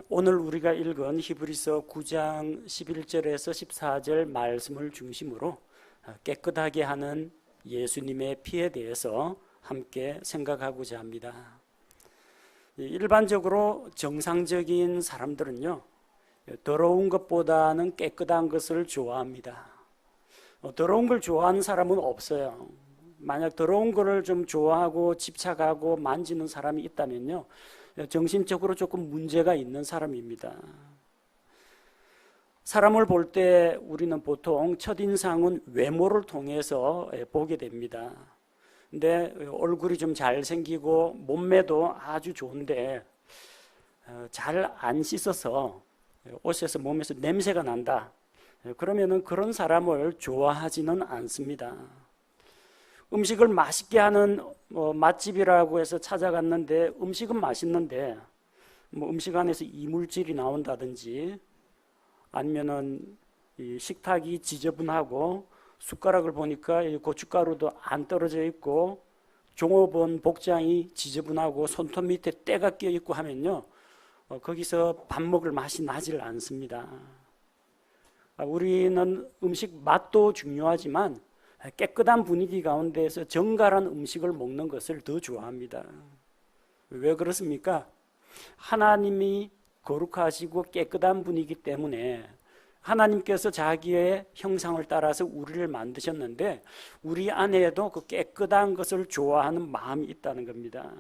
오늘 우리가 읽은 히브리서 9장 11절에서 14절 말씀을 중심으로 깨끗하게 하는 예수님의 피에 대해서 함께 생각하고자 합니다. 일반적으로 정상적인 사람들은요, 더러운 것보다는 깨끗한 것을 좋아합니다. 더러운 걸 좋아하는 사람은 없어요. 만약 더러운 거를 좀 좋아하고 집착하고 만지는 사람이 있다면요, 정신적으로 조금 문제가 있는 사람입니다. 사람을 볼 때 우리는 보통 첫인상은 외모를 통해서 보게 됩니다. 근데 얼굴이 좀 잘생기고 몸매도 아주 좋은데 잘 안 씻어서 옷에서 몸에서 냄새가 난다. 그러면은 그런 사람을 좋아하지는 않습니다. 음식을 맛있게 하는 맛집이라고 해서 찾아갔는데 음식은 맛있는데 음식 안에서 이물질이 나온다든지 아니면은 이 식탁이 지저분하고 숟가락을 보니까 고춧가루도 안 떨어져 있고 종업원 복장이 지저분하고 손톱 밑에 때가 껴 있고 하면요, 거기서 밥 먹을 맛이 나질 않습니다. 우리는 음식 맛도 중요하지만 깨끗한 분위기 가운데에서 정갈한 음식을 먹는 것을 더 좋아합니다. 왜 그렇습니까? 하나님이 거룩하시고 깨끗한 분이기 때문에 하나님께서 자기의 형상을 따라서 우리를 만드셨는데 우리 안에도 그 깨끗한 것을 좋아하는 마음이 있다는 겁니다.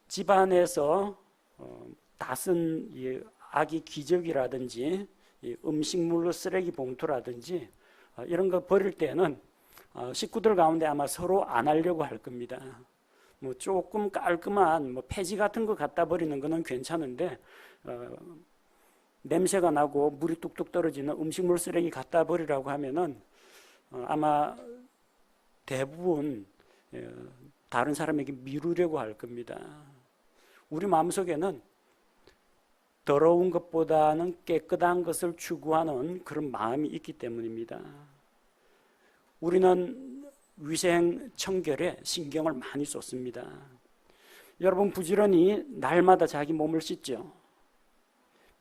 집안에서 다 쓴 아기 기저귀라든지 음식물 쓰레기 봉투라든지 이런 거 버릴 때는 식구들 가운데 아마 서로 안 하려고 할 겁니다. 조금 깔끔한 폐지 같은 거 갖다 버리는 거는 괜찮은데 냄새가 나고 물이 뚝뚝 떨어지는 음식물 쓰레기 갖다 버리라고 하면은 아마 대부분 다른 사람에게 미루려고 할 겁니다. 우리 마음속에는 더러운 것보다는 깨끗한 것을 추구하는 그런 마음이 있기 때문입니다. 우리는 위생 청결에 신경을 많이 쏟습니다. 여러분 부지런히 날마다 자기 몸을 씻죠.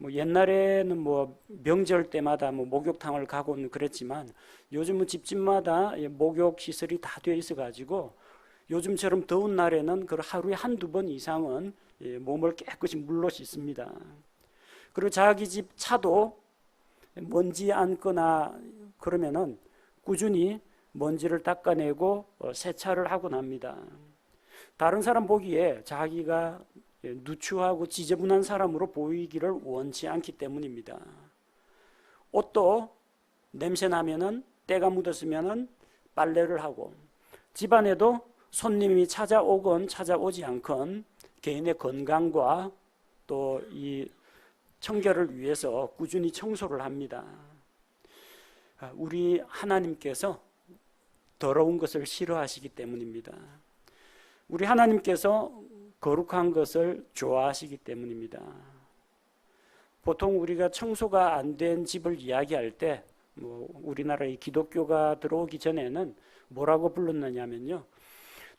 옛날에는 명절 때마다 목욕탕을 가고는 그랬지만 요즘은 집집마다 목욕 시설이 다 되어 있어 가지고 요즘처럼 더운 날에는 하루에 한두 번 이상은 몸을 깨끗이 물로 씻습니다. 그리고 자기 집 차도 먼지 앉거나 그러면은 꾸준히 먼지를 닦아내고 세차를 하곤 합니다. 다른 사람 보기에 자기가 누추하고 지저분한 사람으로 보이기를 원치 않기 때문입니다. 옷도 냄새 나면은 때가 묻었으면은 빨래를 하고 집안에도 손님이 찾아오건 찾아오지 않건 개인의 건강과 또 이 청결을 위해서 꾸준히 청소를 합니다. 우리 하나님께서 더러운 것을 싫어하시기 때문입니다. 우리 하나님께서 거룩한 것을 좋아하시기 때문입니다. 보통 우리가 청소가 안 된 집을 이야기할 때 우리나라의 기독교가 들어오기 전에는 뭐라고 불렀느냐면요,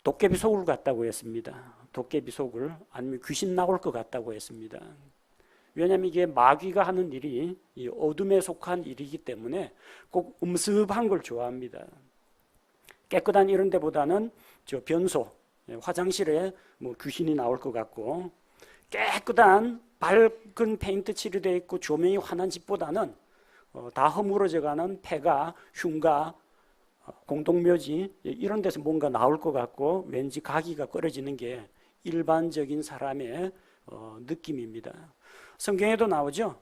도깨비 속을 같다고 했습니다. 도깨비 속을, 아니면 귀신 나올 것 같다고 했습니다. 왜냐하면 이게 마귀가 하는 일이 이 어둠에 속한 일이기 때문에 꼭 음습한 걸 좋아합니다. 깨끗한 이런 데보다는 저 변소, 화장실에 귀신이 나올 것 같고, 깨끗한 밝은 페인트 칠이되어 있고 조명이 환한 집보다는 다 허물어져가는 폐가, 흉가, 공동묘지 이런 데서 뭔가 나올 것 같고 왠지 가기가 꺼려지는 게 일반적인 사람의 느낌입니다. 성경에도 나오죠.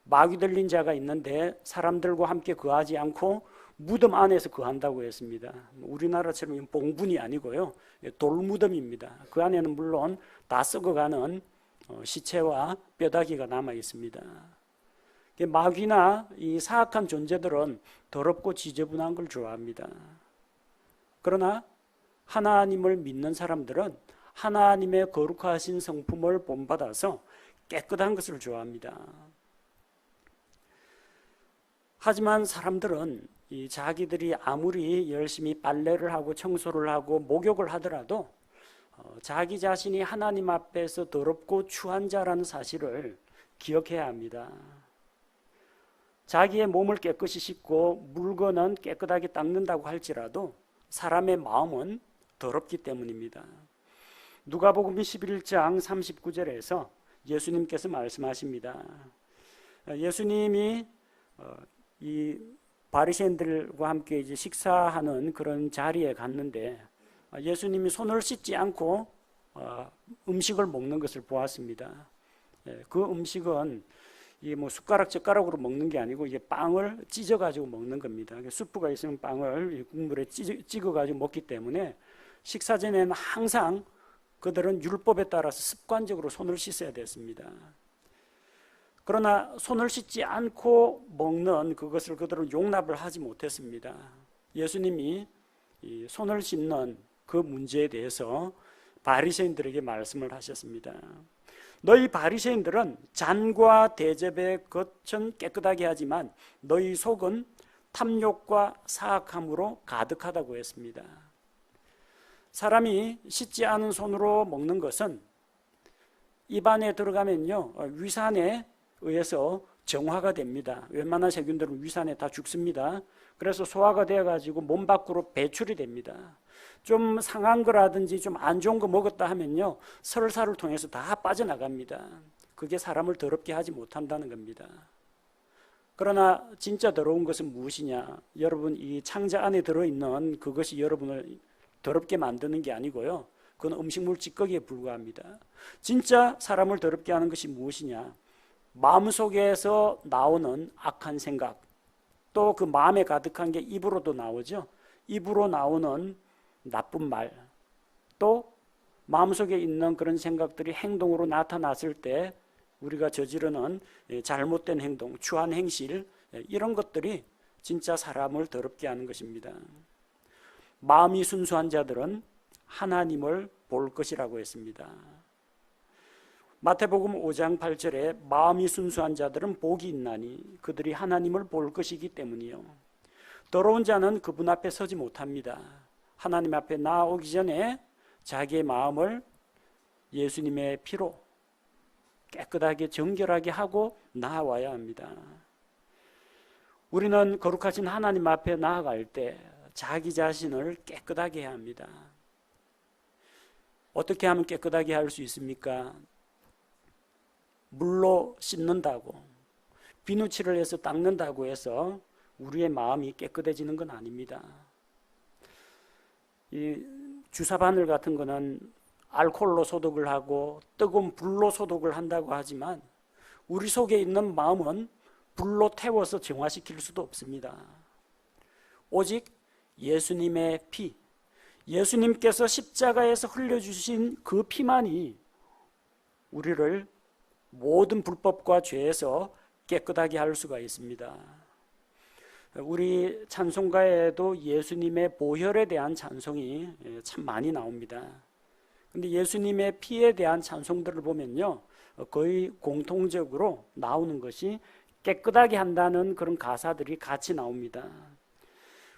마귀 들린 자가 있는데 사람들과 함께 거하지 않고 무덤 안에서 거한다고 했습니다. 우리나라처럼 봉분이 아니고요, 돌무덤입니다. 그 안에는 물론 다 썩어가는 시체와 뼈다귀가 남아 있습니다. 마귀나 이 사악한 존재들은 더럽고 지저분한 걸 좋아합니다. 그러나 하나님을 믿는 사람들은 하나님의 거룩하신 성품을 본받아서 깨끗한 것을 좋아합니다. 하지만 사람들은 이 자기들이 아무리 열심히 빨래를 하고 청소를 하고 목욕을 하더라도 자기 자신이 하나님 앞에서 더럽고 추한 자라는 사실을 기억해야 합니다. 자기의 몸을 깨끗이 씻고 물건은 깨끗하게 닦는다고 할지라도 사람의 마음은 더럽기 때문입니다. 누가복음 11장 39절에서 예수님께서 말씀하십니다. 예수님이 이 바리새인들과 함께 이제 식사하는 그런 자리에 갔는데 예수님이 손을 씻지 않고 음식을 먹는 것을 보았습니다. 그 음식은 이게 뭐 숟가락 젓가락으로 먹는 게 아니고 이게 빵을 찢어 가지고 먹는 겁니다. 수프가 있으면 빵을 국물에 찍어 가지고 먹기 때문에 식사 전에는 항상 그들은 율법에 따라서 습관적으로 손을 씻어야 됐습니다. 그러나 손을 씻지 않고 먹는 그것을 그들은 용납을 하지 못했습니다. 예수님이 이 손을 씻는 그 문제에 대해서 바리새인들에게 말씀을 하셨습니다. 너희 바리새인들은 잔과 대접의 겉은 깨끗하게 하지만 너희 속은 탐욕과 사악함으로 가득하다고 했습니다. 사람이 씻지 않은 손으로 먹는 것은 입안에 들어가면요 위산에 의해서 정화가 됩니다. 웬만한 세균들은 위산에 다 죽습니다. 그래서 소화가 되어가지고 몸 밖으로 배출이 됩니다. 좀 상한 거라든지 좀 안 좋은 거 먹었다 하면요 설사를 통해서 다 빠져나갑니다. 그게 사람을 더럽게 하지 못한다는 겁니다. 그러나 진짜 더러운 것은 무엇이냐? 여러분 이 창자 안에 들어있는 그것이 여러분을 더럽게 만드는 게 아니고요 그건 음식물 찌꺼기에 불과합니다. 진짜 사람을 더럽게 하는 것이 무엇이냐? 마음속에서 나오는 악한 생각, 또 그 마음에 가득한 게 입으로도 나오죠. 입으로 나오는 나쁜 말, 또 마음속에 있는 그런 생각들이 행동으로 나타났을 때 우리가 저지르는 잘못된 행동, 추한 행실, 이런 것들이 진짜 사람을 더럽게 하는 것입니다. 마음이 순수한 자들은 하나님을 볼 것이라고 했습니다. 마태복음 5장 8절에 마음이 순수한 자들은 복이 있나니 그들이 하나님을 볼 것이기 때문이요. 더러운 자는 그분 앞에 서지 못합니다. 하나님 앞에 나오기 전에 자기의 마음을 예수님의 피로 깨끗하게 정결하게 하고 나아와야 합니다. 우리는 거룩하신 하나님 앞에 나아갈 때 자기 자신을 깨끗하게 해야 합니다. 어떻게 하면 깨끗하게 할 수 있습니까? 물로 씻는다고, 비누칠을 해서 닦는다고 해서 우리의 마음이 깨끗해지는 건 아닙니다. 이 주사바늘 같은 거는 알코올로 소독을 하고 뜨거운 불로 소독을 한다고 하지만 우리 속에 있는 마음은 불로 태워서 정화시킬 수도 없습니다. 오직 예수님의 피, 예수님께서 십자가에서 흘려주신 그 피만이 우리를 모든 불법과 죄에서 깨끗하게 할 수가 있습니다. 우리 찬송가에도 예수님의 보혈에 대한 찬송이 참 많이 나옵니다. 근데 예수님의 피에 대한 찬송들을 보면요 거의 공통적으로 나오는 것이 깨끗하게 한다는 그런 가사들이 같이 나옵니다.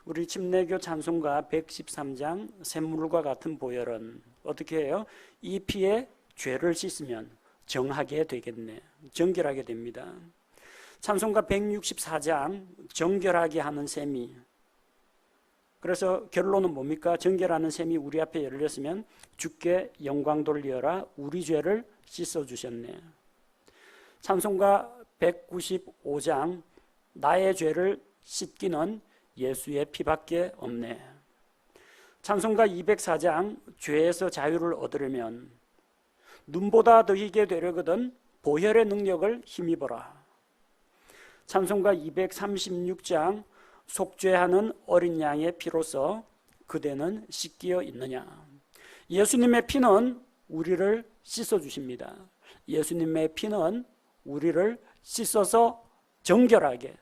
우리 침례교 찬송가 113장 샘물과 같은 보혈은 어떻게 해요? 이 피에 죄를 씻으면 정하게 되겠네, 정결하게 됩니다. 찬송가 164장 정결하게 하는 셈이, 그래서 결론은 뭡니까? 정결하는 셈이 우리 앞에 열렸으면 주께 영광 돌리어라, 우리 죄를 씻어주셨네. 찬송가 195장 나의 죄를 씻기는 예수의 피밖에 없네. 찬송가 204장 죄에서 자유를 얻으려면 눈보다 더 희게 되려거든 보혈의 능력을 힘입어라. 찬송가 236장 속죄하는 어린 양의 피로서 그대는 씻기어 있느냐. 예수님의 피는 우리를 씻어주십니다. 예수님의 피는 우리를 씻어서 정결하게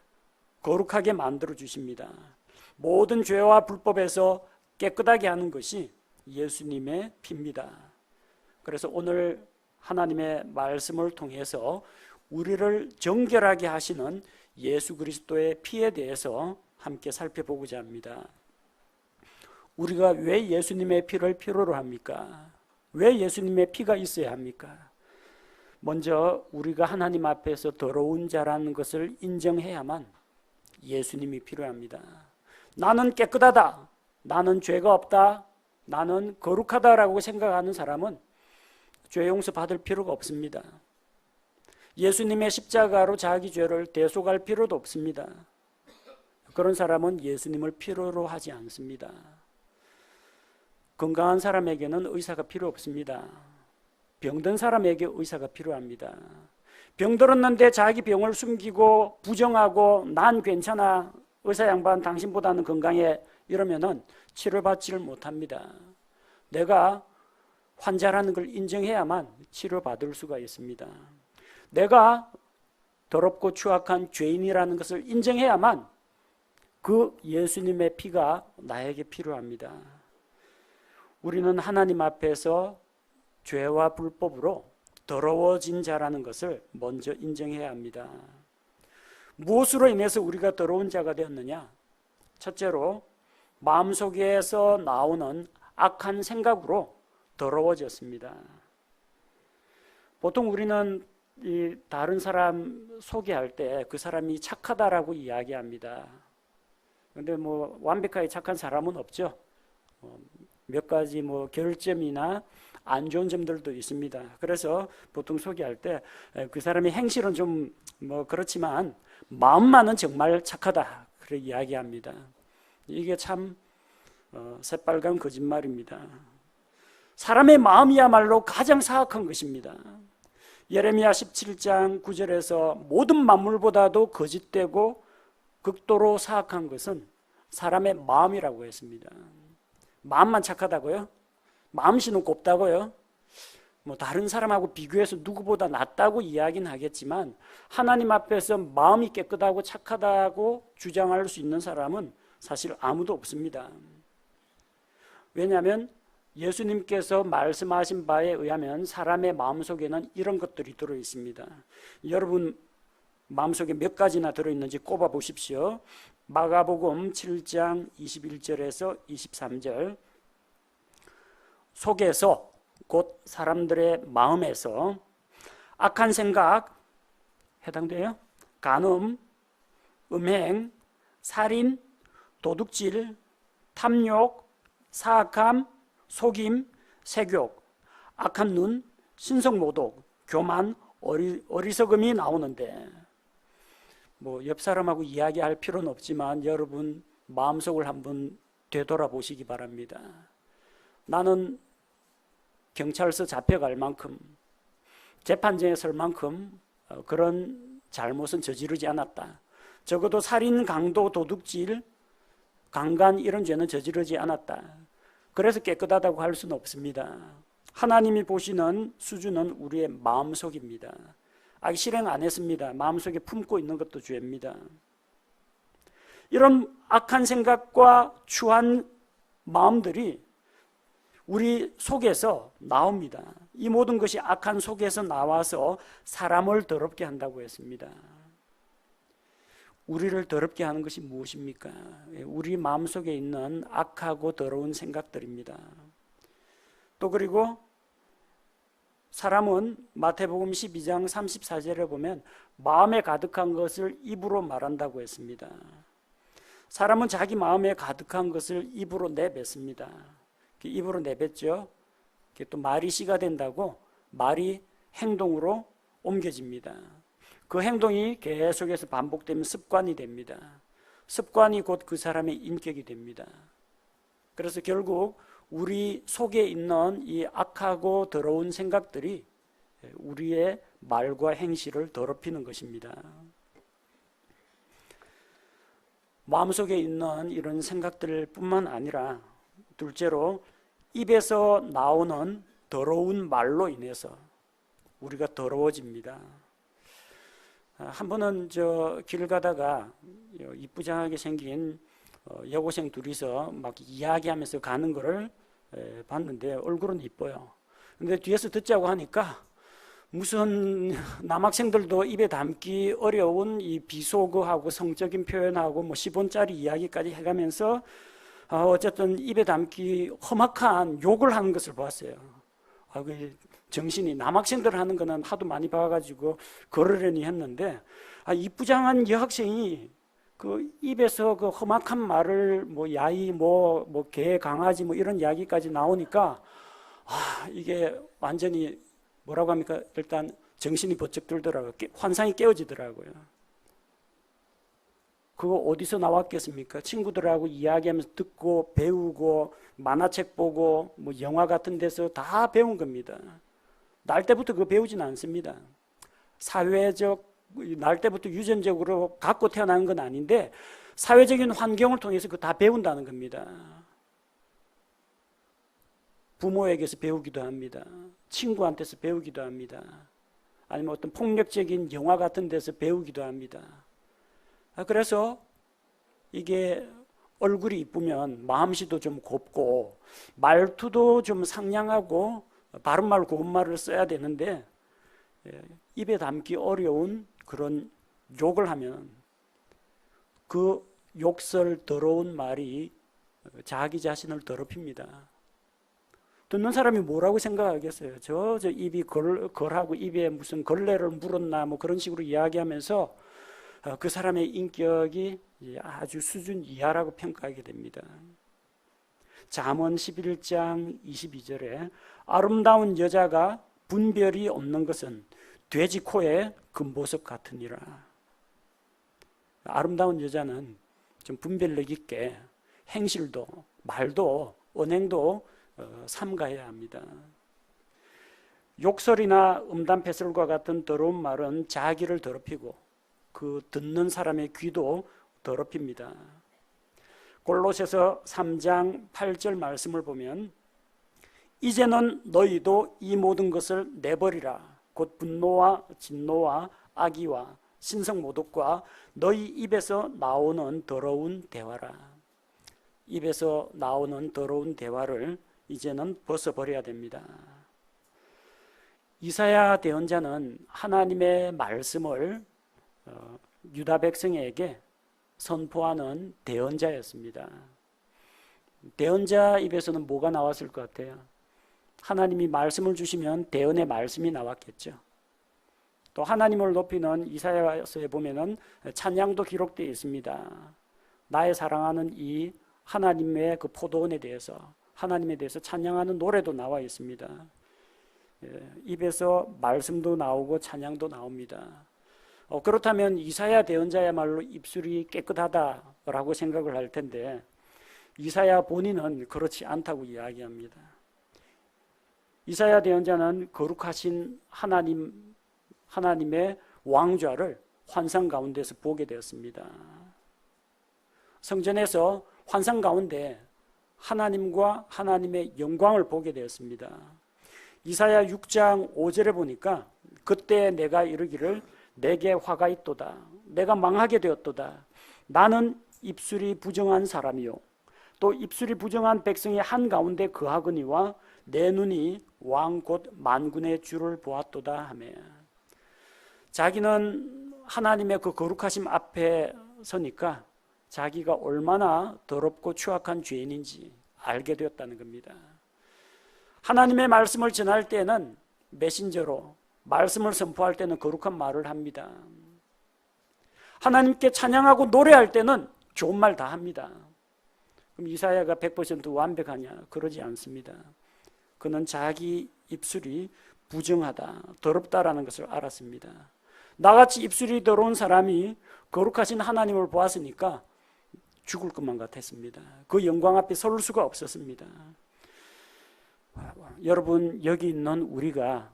거룩하게 만들어 주십니다. 모든 죄와 불법에서 깨끗하게 하는 것이 예수님의 피입니다. 그래서 오늘 하나님의 말씀을 통해서 우리를 정결하게 하시는 예수 그리스도의 피에 대해서 함께 살펴보고자 합니다. 우리가 왜 예수님의 피를 필요로 합니까? 왜 예수님의 피가 있어야 합니까? 먼저 우리가 하나님 앞에서 더러운 자라는 것을 인정해야만 예수님이 필요합니다. 나는 깨끗하다, 나는 죄가 없다, 나는 거룩하다라고 생각하는 사람은 죄 용서 받을 필요가 없습니다. 예수님의 십자가로 자기 죄를 대속할 필요도 없습니다. 그런 사람은 예수님을 필요로 하지 않습니다. 건강한 사람에게는 의사가 필요 없습니다. 병든 사람에게 의사가 필요합니다. 병들었는데 자기 병을 숨기고 부정하고 난 괜찮아, 의사 양반 당신보다는 건강해, 이러면은 치료받지를 못합니다. 내가 환자라는 걸 인정해야만 치료받을 수가 있습니다. 내가 더럽고 추악한 죄인이라는 것을 인정해야만 그 예수님의 피가 나에게 필요합니다. 우리는 하나님 앞에서 죄와 불법으로 더러워진 자라는 것을 먼저 인정해야 합니다. 무엇으로 인해서 우리가 더러운 자가 되었느냐? 첫째로 마음속에서 나오는 악한 생각으로 더러워졌습니다. 보통 우리는 이 다른 사람 소개할 때 그 사람이 착하다라고 이야기합니다. 그런데 뭐 완벽하게 착한 사람은 없죠. 몇 가지 뭐 결점이나 안 좋은 점들도 있습니다. 그래서 보통 소개할 때 그 사람의 행실은 좀 뭐 그렇지만 마음만은 정말 착하다, 그렇게 이야기합니다. 이게 참 새빨간 거짓말입니다. 사람의 마음이야말로 가장 사악한 것입니다. 예레미야 17장 9절에서 모든 만물보다도 거짓되고 극도로 사악한 것은 사람의 마음이라고 했습니다. 마음만 착하다고요? 마음씨는 곱다고요? 뭐 다른 사람하고 비교해서 누구보다 낫다고 이야기는 하겠지만 하나님 앞에서 마음이 깨끗하고 착하다고 주장할 수 있는 사람은 사실 아무도 없습니다. 왜냐하면 예수님께서 말씀하신 바에 의하면 사람의 마음속에는 이런 것들이 들어있습니다. 여러분 마음속에 몇 가지나 들어있는지 꼽아 보십시오. 마가복음 7장 21절에서 23절, 속에서 곧 사람들의 마음에서 악한 생각 해당돼요? 간음, 음행, 살인, 도둑질, 탐욕, 사악함, 속임, 색욕, 악한 눈, 신성모독, 교만, 어리석음이 나오는데 뭐 옆 사람하고 이야기할 필요는 없지만 여러분 마음속을 한번 되돌아보시기 바랍니다. 나는 경찰서 잡혀갈 만큼, 재판정에 설 만큼 그런 잘못은 저지르지 않았다. 적어도 살인, 강도, 도둑질, 강간 이런 죄는 저지르지 않았다. 그래서 깨끗하다고 할 수는 없습니다. 하나님이 보시는 수준은 우리의 마음속입니다. 아직 실행 안 했습니다. 마음속에 품고 있는 것도 죄입니다. 이런 악한 생각과 추한 마음들이 우리 속에서 나옵니다. 이 모든 것이 악한 속에서 나와서 사람을 더럽게 한다고 했습니다. 우리를 더럽게 하는 것이 무엇입니까? 우리 마음속에 있는 악하고 더러운 생각들입니다. 또 그리고 사람은 마태복음 12장 34절에 보면 마음에 가득한 것을 입으로 말한다고 했습니다. 사람은 자기 마음에 가득한 것을 입으로 내뱉습니다. 입으로 내뱉죠. 또 말이 씨가 된다고 말이 행동으로 옮겨집니다. 그 행동이 계속해서 반복되면 습관이 됩니다. 습관이 곧 그 사람의 인격이 됩니다. 그래서 결국 우리 속에 있는 이 악하고 더러운 생각들이 우리의 말과 행실을 더럽히는 것입니다. 마음속에 있는 이런 생각들 뿐만 아니라 둘째로 입에서 나오는 더러운 말로 인해서 우리가 더러워집니다. 한 번은 길 가다가 이쁘장하게 생긴 여고생 둘이서 막 이야기하면서 가는 거를 봤는데 얼굴은 이뻐요. 근데 뒤에서 듣자고 하니까 무슨 남학생들도 입에 담기 어려운 이 비속어하고 성적인 표현하고 뭐 10원짜리 이야기까지 해가면서 어쨌든 입에 담기 험악한 욕을 하는 것을 봤어요. 정신이 남학생들 하는 거는 하도 많이 봐가지고 그러려니 했는데 이쁘장한 여학생이 그 입에서 그 험악한 말을 뭐 야이 뭐 개 강아지 뭐 이런 이야기까지 나오니까 이게 완전히 뭐라고 합니까? 일단 정신이 번쩍 들더라고요. 환상이 깨어지더라고요. 그거 어디서 나왔겠습니까? 친구들하고 이야기하면서 듣고 배우고 만화책 보고 뭐 영화 같은 데서 다 배운 겁니다. 날 때부터 그거 배우진 않습니다. 사회적 날 때부터 유전적으로 갖고 태어난 건 아닌데 사회적인 환경을 통해서 그거 다 배운다는 겁니다. 부모에게서 배우기도 합니다. 친구한테서 배우기도 합니다. 아니면 어떤 폭력적인 영화 같은 데서 배우기도 합니다. 그래서 이게 얼굴이 이쁘면 마음씨도 좀 곱고 말투도 좀 상냥하고 바른말 고운말을 써야 되는데 입에 담기 어려운 그런 욕을 하면 그 욕설 더러운 말이 자기 자신을 더럽힙니다. 듣는 사람이 뭐라고 생각하겠어요? 저 입이 걸하고 입에 무슨 걸레를 물었나 뭐 그런 식으로 이야기하면서 그 사람의 인격이 아주 수준 이하라고 평가하게 됩니다. 잠언 11장 22절에 아름다운 여자가 분별이 없는 것은 돼지 코에 금보석 같으니라. 아름다운 여자는 좀 분별력 있게 행실도 말도 언행도 삼가해야 합니다. 욕설이나 음담패설과 같은 더러운 말은 자기를 더럽히고 그 듣는 사람의 귀도 더럽힙니다. 골로새서 3장 8절 말씀을 보면 이제는 너희도 이 모든 것을 내버리라. 곧 분노와 진노와 악의와 신성모독과 너희 입에서 나오는 더러운 대화라. 입에서 나오는 더러운 대화를 이제는 벗어버려야 됩니다. 이사야 대언자는 하나님의 말씀을 유다 백성에게 선포하는 대언자였습니다. 대언자 입에서는 뭐가 나왔을 것 같아요? 하나님이 말씀을 주시면 대언의 말씀이 나왔겠죠. 또 하나님을 높이는 이사야서에 보면은 찬양도 기록되어 있습니다. 나의 사랑하는 이 하나님의 그 포도원에 대해서 하나님에 대해서 찬양하는 노래도 나와 있습니다. 입에서 말씀도 나오고 찬양도 나옵니다. 그렇다면 이사야 대언자야말로 입술이 깨끗하다라고 생각을 할 텐데 이사야 본인은 그렇지 않다고 이야기합니다. 이사야 대언자는 거룩하신 하나님의 왕좌를 환상 가운데서 보게 되었습니다. 성전에서 환상 가운데 하나님과 하나님의 영광을 보게 되었습니다. 이사야 6장 5절에 보니까 그때 내가 이르기를 내게 화가 있도다. 내가 망하게 되었도다. 나는 입술이 부정한 사람이요 또 입술이 부정한 백성의 한가운데 거하거니와 내 눈이 왕 곧 만군의 주를 보았도다 하며 자기는 하나님의 그 거룩하심 앞에 서니까 자기가 얼마나 더럽고 추악한 죄인인지 알게 되었다는 겁니다. 하나님의 말씀을 전할 때는 메신저로 말씀을 선포할 때는 거룩한 말을 합니다. 하나님께 찬양하고 노래할 때는 좋은 말 다 합니다. 그럼 이사야가 100% 완벽하냐? 그러지 않습니다. 그는 자기 입술이 부정하다, 더럽다라는 것을 알았습니다. 나같이 입술이 더러운 사람이 거룩하신 하나님을 보았으니까 죽을 것만 같았습니다. 그 영광 앞에 설 수가 없었습니다. 여러분, 여기 있는 우리가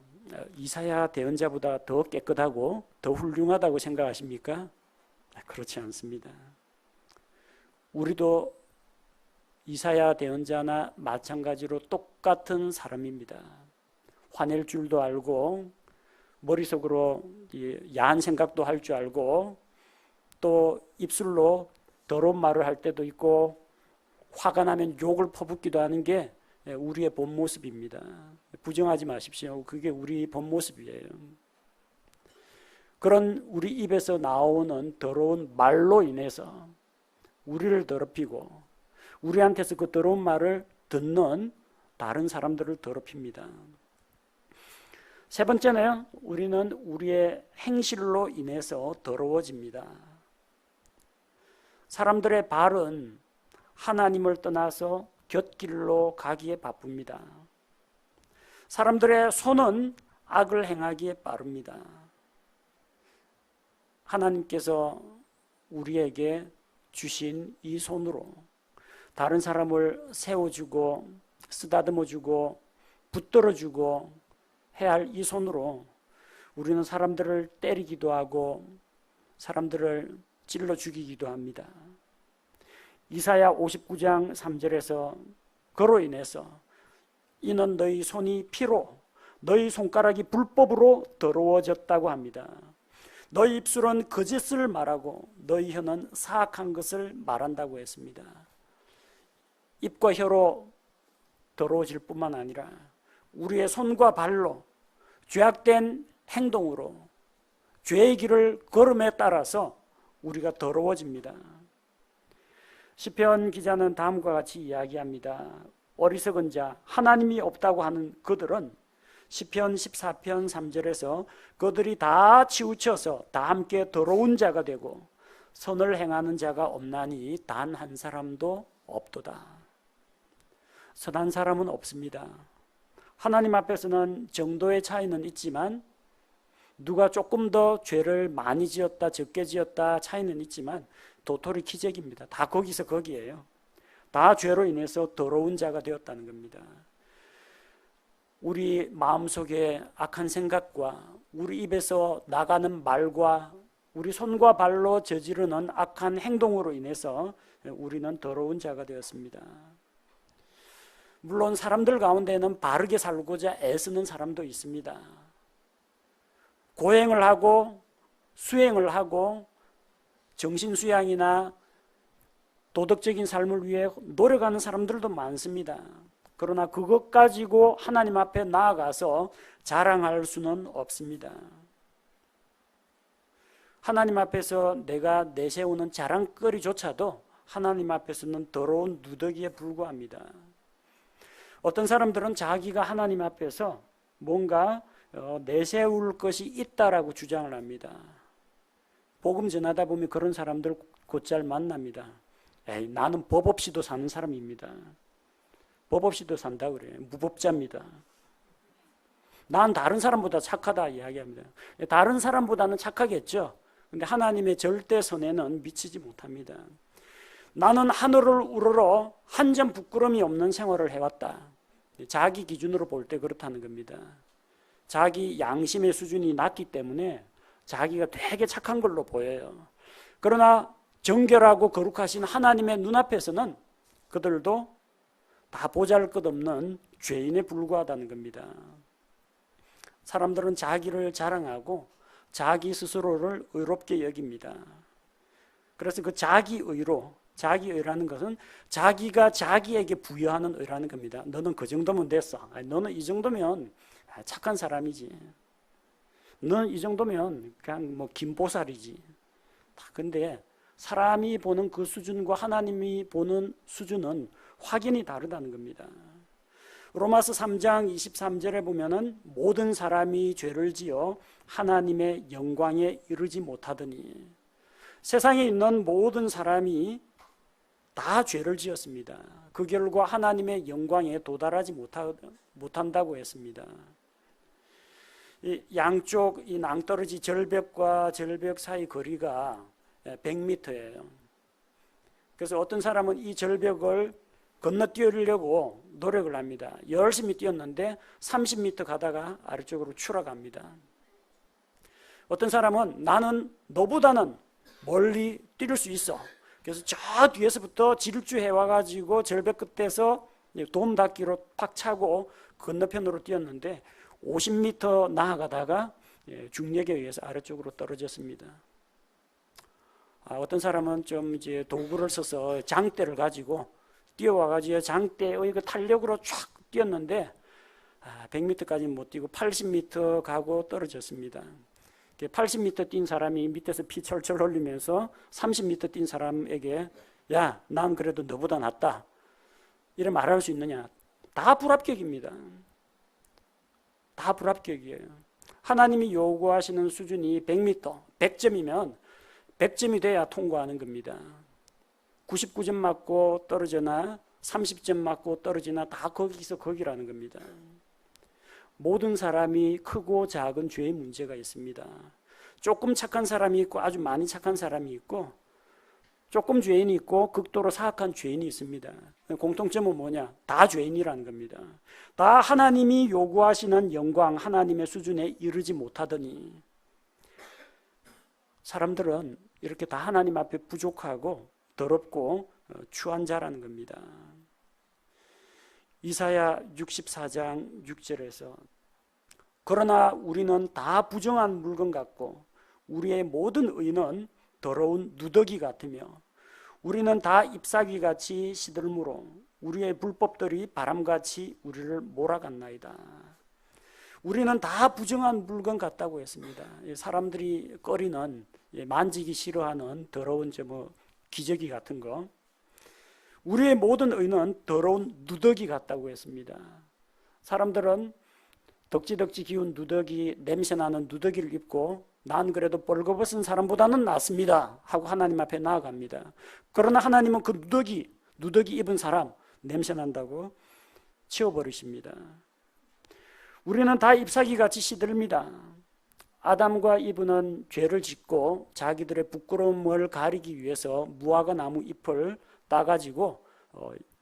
이사야 대언자보다 더 깨끗하고 더 훌륭하다고 생각하십니까? 그렇지 않습니다. 우리도 이사야 대언자나 마찬가지로 똑같은 사람입니다. 화낼 줄도 알고 머릿속으로 야한 생각도 할 줄 알고 또 입술로 더러운 말을 할 때도 있고 화가 나면 욕을 퍼붓기도 하는 게 우리의 본 모습입니다. 부정하지 마십시오. 그게 우리 본 모습이에요. 그런 우리 입에서 나오는 더러운 말로 인해서 우리를 더럽히고 우리한테서 그 더러운 말을 듣는 다른 사람들을 더럽힙니다. 세 번째는 우리는 우리의 행실로 인해서 더러워집니다. 사람들의 발은 하나님을 떠나서 곁길로 가기에 바쁩니다. 사람들의 손은 악을 행하기에 빠릅니다. 하나님께서 우리에게 주신 이 손으로 다른 사람을 세워주고 쓰다듬어주고 붙들어주고 해야 할 이 손으로 우리는 사람들을 때리기도 하고 사람들을 찔러 죽이기도 합니다. 이사야 59장 3절에서 그로 인해서 이는 너희 손이 피로 너희 손가락이 불법으로 더러워졌다고 합니다. 너희 입술은 거짓을 말하고 너희 혀는 사악한 것을 말한다고 했습니다. 입과 혀로 더러워질 뿐만 아니라 우리의 손과 발로 죄악된 행동으로 죄의 길을 걸음에 따라서 우리가 더러워집니다. 시편 기자는 다음과 같이 이야기합니다. 어리석은 자, 하나님이 없다고 하는 그들은 시편 14편 3절에서 그들이 다 치우쳐서 다 함께 더러운 자가 되고 선을 행하는 자가 없나니 단 한 사람도 없도다. 선한 사람은 없습니다. 하나님 앞에서는 정도의 차이는 있지만 누가 조금 더 죄를 많이 지었다 적게 지었다 차이는 있지만 도토리 키재기입니다. 다 거기서 거기에요. 다 죄로 인해서 더러운 자가 되었다는 겁니다. 우리 마음속에 악한 생각과 우리 입에서 나가는 말과 우리 손과 발로 저지르는 악한 행동으로 인해서 우리는 더러운 자가 되었습니다. 물론 사람들 가운데는 바르게 살고자 애쓰는 사람도 있습니다. 고행을 하고 수행을 하고 정신수양이나 도덕적인 삶을 위해 노력하는 사람들도 많습니다. 그러나 그것 가지고 하나님 앞에 나아가서 자랑할 수는 없습니다. 하나님 앞에서 내가 내세우는 자랑거리조차도 하나님 앞에서는 더러운 누더기에 불과합니다. 어떤 사람들은 자기가 하나님 앞에서 뭔가 내세울 것이 있다라고 주장을 합니다. 복음 전하다 보면 그런 사람들 곧잘 만납니다. 에이, 나는 법 없이도 사는 사람입니다. 법 없이도 산다 그래요. 무법자입니다. 난 다른 사람보다 착하다 이야기합니다. 다른 사람보다는 착하겠죠. 근데 하나님의 절대 선에는 미치지 못합니다. 나는 하늘을 우러러 한 점 부끄러움이 없는 생활을 해왔다. 자기 기준으로 볼 때 그렇다는 겁니다. 자기 양심의 수준이 낮기 때문에 자기가 되게 착한 걸로 보여요. 그러나 정결하고 거룩하신 하나님의 눈앞에서는 그들도 다 보잘것없는 죄인에 불과하다는 겁니다. 사람들은 자기를 자랑하고 자기 스스로를 의롭게 여깁니다. 그래서 그 자기의라는 것은 자기가 자기에게 부여하는 의라는 겁니다. 너는 그 정도면 됐어. 너는 이 정도면 착한 사람이지. 너는 이 정도면 그냥 뭐 김보살이지. 근데 사람이 보는 그 수준과 하나님이 보는 수준은 확연히 다르다는 겁니다. 로마서 3장 23절에 보면은 모든 사람이 죄를 지어 하나님의 영광에 이르지 못하더니 세상에 있는 모든 사람이 다 죄를 지었습니다. 그 결과 하나님의 영광에 도달하지 못한다고 했습니다. 이 양쪽 이 낭떠러지 절벽과 절벽 사이 거리가 100m예요. 그래서 어떤 사람은 이 절벽을 건너뛰으려고 노력을 합니다. 열심히 뛰었는데 30m 가다가 아래쪽으로 추락합니다. 어떤 사람은 나는 너보다는 멀리 뛰를 수 있어. 그래서 저 뒤에서부터 질주해 와가지고 절벽 끝에서 돔 닫기로 팍 차고 건너편으로 뛰었는데 50m 나아가다가 중력에 의해서 아래쪽으로 떨어졌습니다. 어떤 사람은 좀 이제 도구를 써서 장대를 가지고 뛰어와가지고 장대의 그 탄력으로 쫙 뛰었는데 100m까지는 못 뛰고 80m 가고 떨어졌습니다. 80m 뛴 사람이 밑에서 피 철철 흘리면서 30m 뛴 사람에게 야, 난 그래도 너보다 낫다 이렇게 말할 수 있느냐? 다 불합격입니다. 다 불합격이에요. 하나님이 요구하시는 수준이 100m, 100점이면 100점이 돼야 통과하는 겁니다. 99점 맞고 떨어지나 30점 맞고 떨어지나 다 거기서 거기라는 겁니다. 모든 사람이 크고 작은 죄의 문제가 있습니다. 조금 착한 사람이 있고 아주 많이 착한 사람이 있고 조금 죄인이 있고 극도로 사악한 죄인이 있습니다. 공통점은 뭐냐? 다 죄인이라는 겁니다. 다 하나님이 요구하시는 영광, 하나님의 수준에 이르지 못하더니 사람들은 이렇게 다 하나님 앞에 부족하고 더럽고 추한 자라는 겁니다. 이사야 64장 6절에서 그러나 우리는 다 부정한 물건 같고 우리의 모든 의는 더러운 누더기 같으며 우리는 다 잎사귀같이 시들므로 우리의 불법들이 바람같이 우리를 몰아갔나이다. 우리는 다 부정한 물건 같다고 했습니다. 사람들이 꺼리는 만지기 싫어하는 더러운 기저귀 같은 거, 우리의 모든 의는 더러운 누더기 같다고 했습니다. 사람들은 덕지덕지 기운 누더기, 냄새나는 누더기를 입고 난 그래도 벌거벗은 사람보다는 낫습니다 하고 하나님 앞에 나아갑니다. 그러나 하나님은 그 누더기 입은 사람 냄새난다고 치워버리십니다. 우리는 다 잎사귀같이 시들입니다. 아담과 이브는 죄를 짓고 자기들의 부끄러움을 가리기 위해서 무화과 나무 잎을 따가지고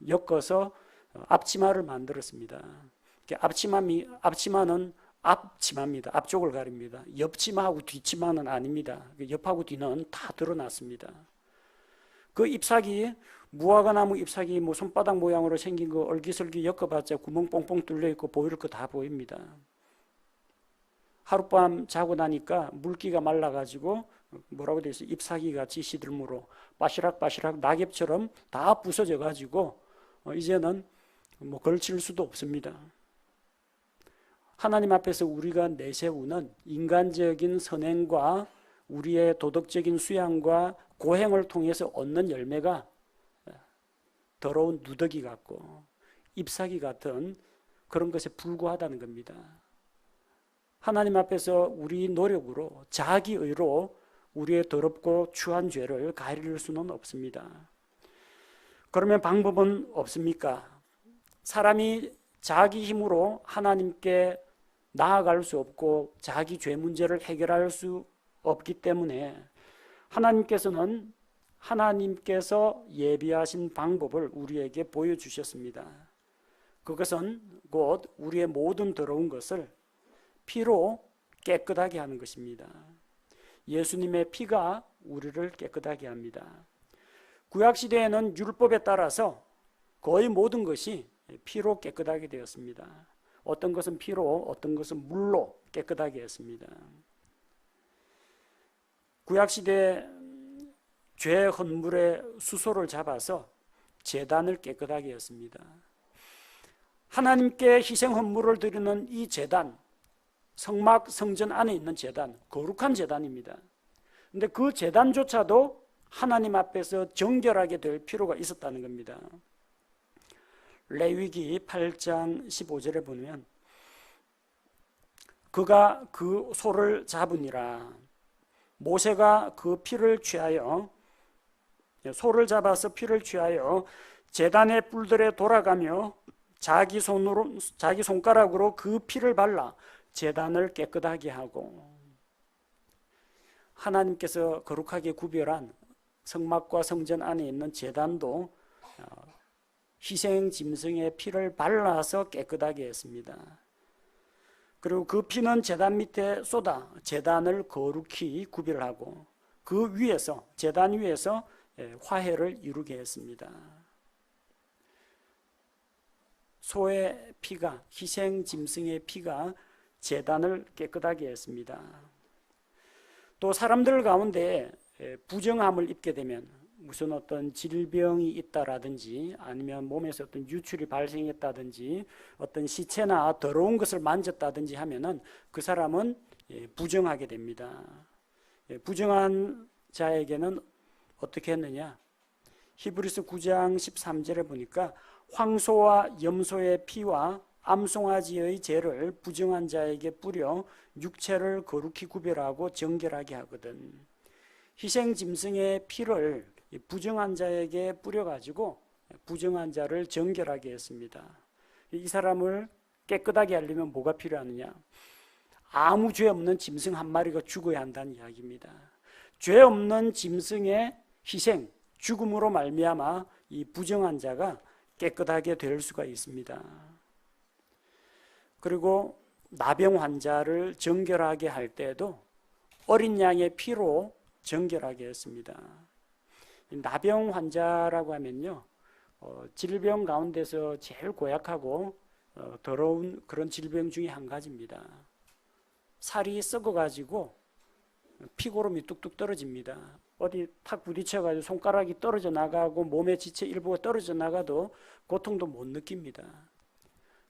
엮어서 앞치마를 만들었습니다. 앞치마는 앞치마입니다. 앞쪽을 가립니다. 옆치마하고 뒤치마는 아닙니다. 옆하고 뒤는 다 드러났습니다. 그 잎사귀, 무화과 나무 잎사귀 손바닥 모양으로 생긴 거 얼기설기 엮어봤자 구멍 뽕뽕 뚫려 있고 보일 거 다 보입니다. 하룻밤 자고 나니까 물기가 말라가지고 뭐라고 되어 있어요? 잎사귀 같이 시들므로 바시락바시락 낙엽처럼 다 부서져가지고 이제는 걸칠 수도 없습니다. 하나님 앞에서 우리가 내세우는 인간적인 선행과 우리의 도덕적인 수양과 고행을 통해서 얻는 열매가 더러운 누더기 같고 잎사귀 같은 그런 것에 불과하다는 겁니다. 하나님 앞에서 우리 노력으로 자기의로 우리의 더럽고 추한 죄를 가릴 수는 없습니다. 그러면 방법은 없습니까? 사람이 자기 힘으로 하나님께 나아갈 수 없고 자기 죄 문제를 해결할 수 없기 때문에 하나님께서 예비하신 방법을 우리에게 보여주셨습니다. 그것은 곧 우리의 모든 더러운 것을 피로 깨끗하게 하는 것입니다. 예수님의 피가 우리를 깨끗하게 합니다. 구약시대에는 율법에 따라서 거의 모든 것이 피로 깨끗하게 되었습니다. 어떤 것은 피로, 어떤 것은 물로 깨끗하게 했습니다. 구약시대 죄 헌물의 수소를 잡아서 제단을 깨끗하게 했습니다. 하나님께 희생 헌물을 드리는 이 제단, 성막 성전 안에 있는 제단, 거룩한 제단입니다. 그런데 그 제단조차도 하나님 앞에서 정결하게 될 필요가 있었다는 겁니다. 레위기 8장 15절에 보면 그가 그 소를 잡으니라. 모세가 그 피를 취하여 소를 잡아서 피를 취하여 제단의 뿔들에 돌아가며 자기 손가락으로 그 피를 발라 제단을 깨끗하게 하고, 하나님께서 거룩하게 구별한 성막과 성전 안에 있는 제단도 희생 짐승의 피를 발라서 깨끗하게 했습니다. 그리고 그 피는 제단 밑에 쏟아 제단을 거룩히 구별하고 그 위에서, 제단 위에서 화해를 이루게 했습니다. 소의 피가, 희생 짐승의 피가 제단을 깨끗하게 했습니다. 또 사람들 가운데 부정함을 입게 되면 무슨 어떤 질병이 있다라든지 아니면 몸에서 어떤 유출이 발생했다든지 어떤 시체나 더러운 것을 만졌다든지 하면은 그 사람은 부정하게 됩니다. 부정한 자에게는 어떻게 했느냐? 히브리서 9장 13절에 보니까 황소와 염소의 피와 암송아지의 죄를 부정한 자에게 뿌려 육체를 거룩히 구별하고 정결하게 하거든. 희생 짐승의 피를 부정한 자에게 뿌려가지고 부정한 자를 정결하게 했습니다. 이 사람을 깨끗하게 하려면 뭐가 필요하느냐? 아무 죄 없는 짐승 한 마리가 죽어야 한다는 이야기입니다. 죄 없는 짐승의 희생, 죽음으로 말미암아 이 부정한 자가 깨끗하게 될 수가 있습니다. 그리고 나병 환자를 정결하게 할 때에도 어린 양의 피로 정결하게 했습니다. 나병 환자라고 하면요, 질병 가운데서 제일 고약하고 더러운 그런 질병 중에 한 가지입니다. 살이 썩어가지고 피고름이 뚝뚝 떨어집니다. 어디 탁 부딪혀가지고 손가락이 떨어져 나가고 몸의 지체 일부가 떨어져 나가도 고통도 못 느낍니다.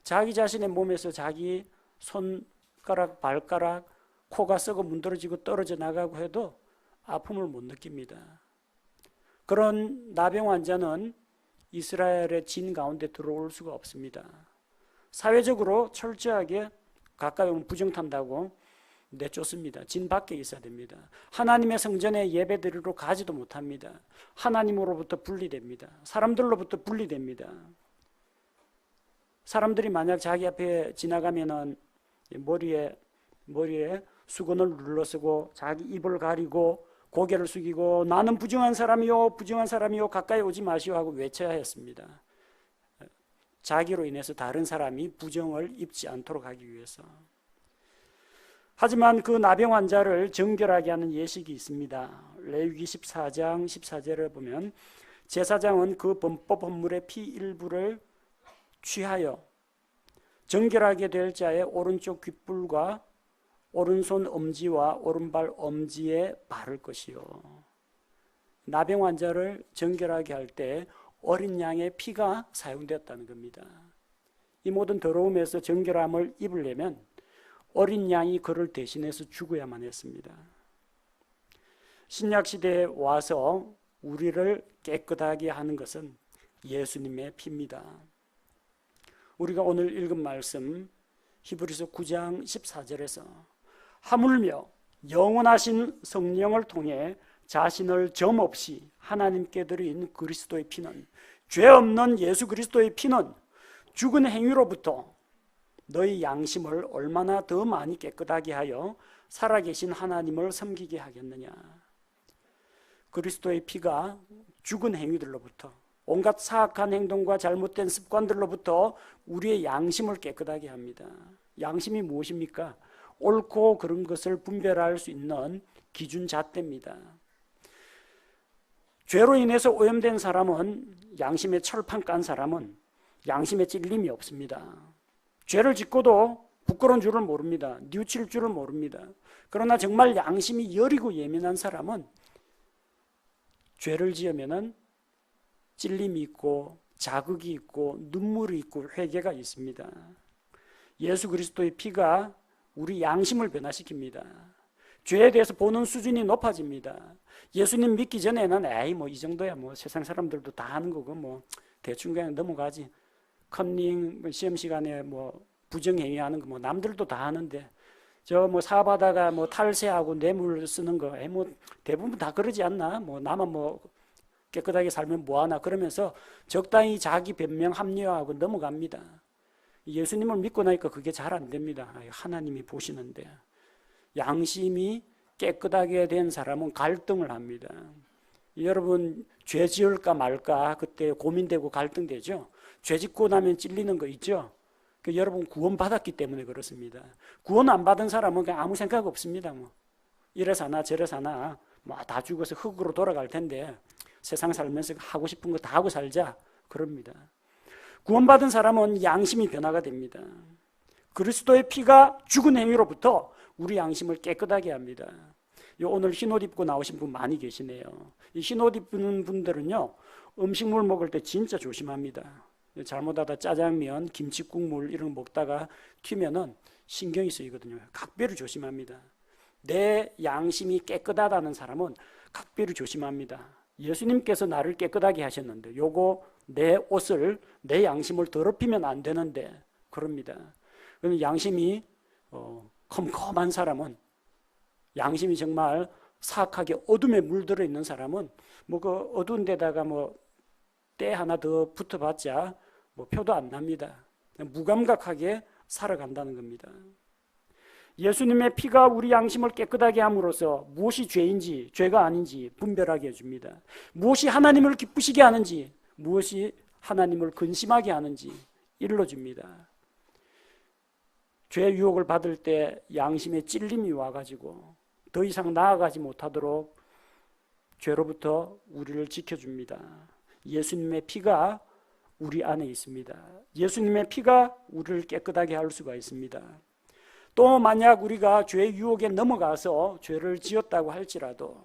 자기 자신의 몸에서 자기 손가락, 발가락, 코가 썩어 문드러지고 떨어져 나가고 해도 아픔을 못 느낍니다. 그런 나병 환자는 이스라엘의 진 가운데 들어올 수가 없습니다. 사회적으로 철저하게 가까이 오면 부정탄다고 내쫓습니다. 진 밖에 있어야 됩니다. 하나님의 성전에 예배드리러 가지도 못합니다. 하나님으로부터 분리됩니다. 사람들로부터 분리됩니다. 사람들이 만약 자기 앞에 지나가면은 머리에 수건을 눌러쓰고 자기 입을 가리고 고개를 숙이고 나는 부정한 사람이요, 부정한 사람이요, 가까이 오지 마시오 하고 외쳐야 했습니다. 자기로 인해서 다른 사람이 부정을 입지 않도록 하기 위해서. 하지만 그 나병 환자를 정결하게 하는 예식이 있습니다. 레위기 14장 14절에 보면 제사장은 그 범법 헌물의 피 일부를 취하여 정결하게 될 자의 오른쪽 귓불과 오른손 엄지와 오른발 엄지에 바를 것이요. 나병 환자를 정결하게 할 때 어린 양의 피가 사용되었다는 겁니다. 이 모든 더러움에서 정결함을 입으려면 어린 양이 그를 대신해서 죽어야만 했습니다. 신약시대에 와서 우리를 깨끗하게 하는 것은 예수님의 피입니다. 우리가 오늘 읽은 말씀 히브리서 9장 14절에서 하물며 영원하신 성령을 통해 자신을 점없이 하나님께 드린 그리스도의 피는, 죄 없는 예수 그리스도의 피는 죽은 행위로부터 너희 양심을 얼마나 더 많이 깨끗하게 하여 살아계신 하나님을 섬기게 하겠느냐. 그리스도의 피가 죽은 행위들로부터, 온갖 사악한 행동과 잘못된 습관들로부터 우리의 양심을 깨끗하게 합니다. 양심이 무엇입니까? 옳고 그른 것을 분별할 수 있는 기준 잣대입니다. 죄로 인해서 오염된 사람은, 양심에 철판 깐 사람은 양심에 찔림이 없습니다. 죄를 짓고도 부끄러운 줄을 모릅니다. 뉘우칠 줄을 모릅니다. 그러나 정말 양심이 여리고 예민한 사람은 죄를 지으면은 찔림이 있고 자극이 있고 눈물이 있고 회개가 있습니다. 예수 그리스도의 피가 우리 양심을 변화시킵니다. 죄에 대해서 보는 수준이 높아집니다. 예수님 믿기 전에는 에이 뭐 이 정도야 뭐 세상 사람들도 다 하는 거고 뭐 대충 그냥 넘어가지. 컨닝 시험 시간에 뭐 부정행위하는 거 뭐 남들도 다 하는데 저 뭐 사업하다가 뭐 탈세하고 뇌물 쓰는 거 뭐 대부분 다 그러지 않나? 뭐 나만 뭐 깨끗하게 살면 뭐하나 그러면서 적당히 자기 변명 합리화하고 넘어갑니다. 예수님을 믿고 나니까 그게 잘 안 됩니다. 하나님이 보시는데. 양심이 깨끗하게 된 사람은 갈등을 합니다. 여러분 죄 지을까 말까 그때 고민되고 갈등되죠. 죄 짓고 나면 찔리는 거 있죠. 여러분 구원 받았기 때문에 그렇습니다. 구원 안 받은 사람은 그냥 아무 생각 없습니다. 뭐 이래 사나 저래 사나 뭐 다 죽어서 흙으로 돌아갈 텐데 세상 살면서 하고 싶은 거 다 하고 살자 그럽니다. 구원받은 사람은 양심이 변화가 됩니다. 그리스도의 피가 죽은 행위로부터 우리 양심을 깨끗하게 합니다. 오늘 흰옷 입고 나오신 분 많이 계시네요. 이 흰옷 입는 분들은요 음식물 먹을 때 진짜 조심합니다. 잘못하다 짜장면, 김치국물 이런 거 먹다가 튀면은 신경이 쓰이거든요. 각별히 조심합니다. 내 양심이 깨끗하다는 사람은 각별히 조심합니다. 예수님께서 나를 깨끗하게 하셨는데 요거 내 옷을 내 양심을 더럽히면 안 되는데 그럽니다. 그러면 양심이 컴컴한 사람은, 양심이 정말 사악하게 어둠에 물들어 있는 사람은 뭐 그 어두운 데다가 뭐 때 하나 더 붙어봤자 뭐 표도 안 납니다. 무감각하게 살아간다는 겁니다. 예수님의 피가 우리 양심을 깨끗하게 함으로써 무엇이 죄인지 죄가 아닌지 분별하게 해줍니다. 무엇이 하나님을 기쁘시게 하는지, 무엇이 하나님을 근심하게 하는지 일러줍니다. 죄의 유혹을 받을 때 양심의 찔림이 와가지고 더 이상 나아가지 못하도록 죄로부터 우리를 지켜줍니다. 예수님의 피가 우리 안에 있습니다. 예수님의 피가 우리를 깨끗하게 할 수가 있습니다. 또 만약 우리가 죄의 유혹에 넘어가서 죄를 지었다고 할지라도